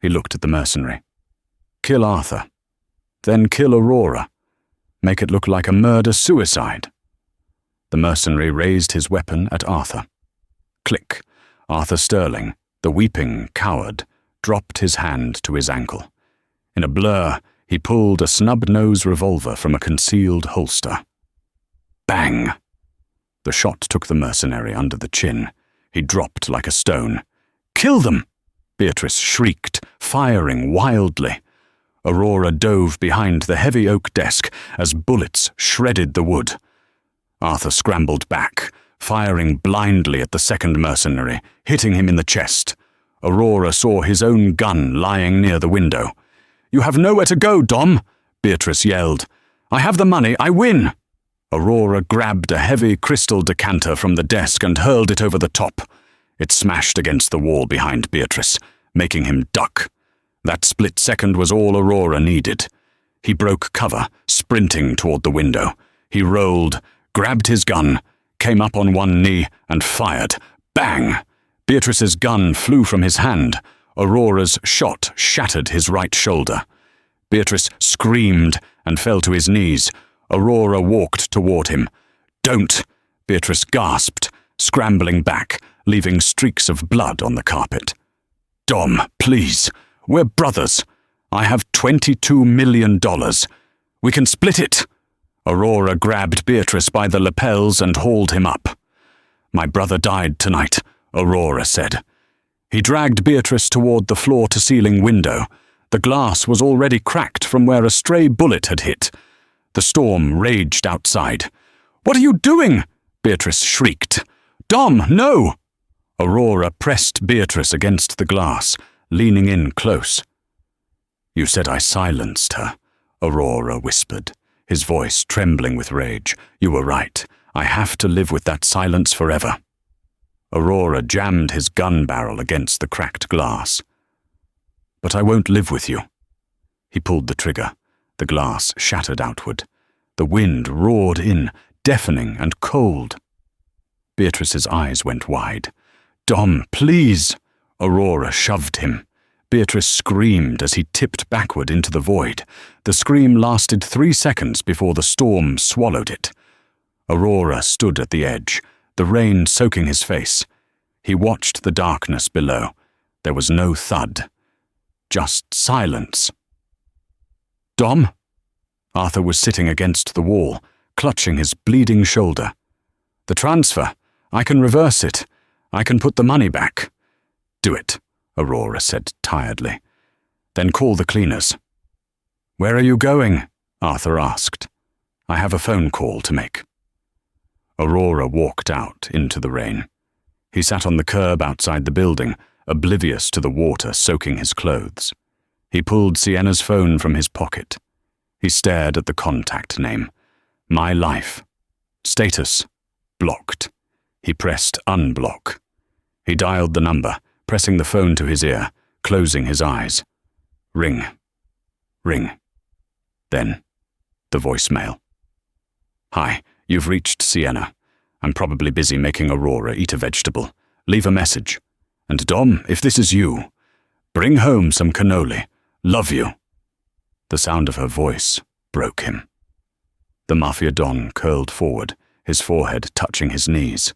A: He looked at the mercenary. "Kill Arthur. Then kill Aurora. Make it look like a murder-suicide." The mercenary raised his weapon at Arthur. Click. Arthur Sterling, the weeping coward, dropped his hand to his ankle. In a blur, he pulled a snub-nose revolver from a concealed holster. Bang! The shot took the mercenary under the chin. He dropped like a stone. "Kill them!" Beatrice shrieked, firing wildly. Aurora dove behind the heavy oak desk as bullets shredded the wood. Arthur scrambled back, firing blindly at the second mercenary, hitting him in the chest. Aurora saw his own gun lying near the window. "You have nowhere to go, Dom!" Beatrice yelled. "I have the money, I win!" Aurora grabbed a heavy crystal decanter from the desk and hurled it over the top. It smashed against the wall behind Beatrice, making him duck. That split second was all Aurora needed. He broke cover, sprinting toward the window. He rolled, grabbed his gun, came up on one knee, and fired. Bang! Beatrice's gun flew from his hand. Aurora's shot shattered his right shoulder. Beatrice screamed and fell to his knees. Aurora walked toward him. "Don't!" Beatrice gasped, scrambling back, leaving streaks of blood on the carpet. "Dom, please. We're brothers. I have $22 million. We can split it." Aurora grabbed Beatrice by the lapels and hauled him up. "My brother died tonight," Aurora said. He dragged Beatrice toward the floor-to-ceiling window. The glass was already cracked from where a stray bullet had hit. The storm raged outside. "What are you doing?" Beatrice shrieked. "Dom, no!" Aurora pressed Beatrice against the glass, leaning in close. "You said I silenced her," Aurora whispered, his voice trembling with rage. "You were right. I have to live with that silence forever." Aurora jammed his gun barrel against the cracked glass. "But I won't live with you." He pulled the trigger. The glass shattered outward. The wind roared in, deafening and cold. Beatrice's eyes went wide. "Dom, please!" Aurora shoved him. Beatrice screamed as he tipped backward into the void. The scream lasted 3 seconds before the storm swallowed it. Aurora stood at the edge, the rain soaking his face. He watched the darkness below. There was no thud, just silence. "Dom?" Arthur was sitting against the wall, clutching his bleeding shoulder. "The transfer. I can reverse it. I can put the money back." "Do it," Aurora said tiredly. "Then call the cleaners." "Where are you going?" Arthur asked. "I have a phone call to make." Aurora walked out into the rain. He sat on the curb outside the building, oblivious to the water soaking his clothes. He pulled Sienna's phone from his pocket. He stared at the contact name. My Life. Status. Blocked. He pressed unblock. He dialed the number, pressing the phone to his ear, closing his eyes. Ring. Ring. Then, the voicemail. "Hi, you've reached Sienna. I'm probably busy making Aurora eat a vegetable. Leave a message. And Dom, if this is you, bring home some cannoli. Love you." The sound of her voice broke him. The Mafia Don curled forward, his forehead touching his knees.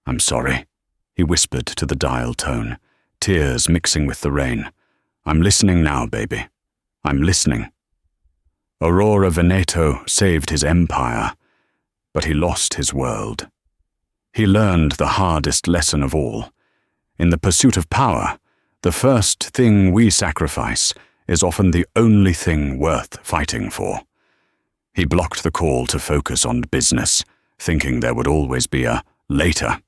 A: "I'm sorry," he whispered to the dial tone, tears mixing with the rain. "I'm listening now, baby. I'm listening." Aurora Veneto saved his empire, but he lost his world. He learned the hardest lesson of all. In the pursuit of power, the first thing we sacrifice is often the only thing worth fighting for. He blocked the call to focus on business, thinking there would always be a later.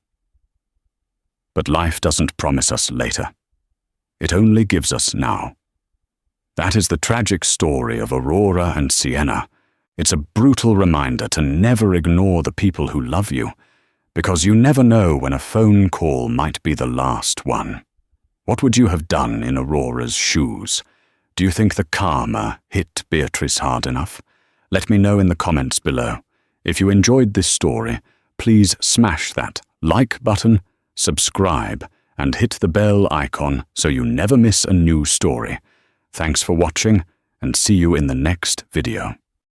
A: But life doesn't promise us later. It only gives us now. That is the tragic story of Aurora and Sienna. It's a brutal reminder to never ignore the people who love you, because you never know when a phone call might be the last one. What would you have done in Aurora's shoes? Do you think the karma hit Beatrice hard enough? Let me know in the comments below. If you enjoyed this story, please smash that like button, subscribe, and hit the bell icon so you never miss a new story. Thanks for watching, and see you in the next video.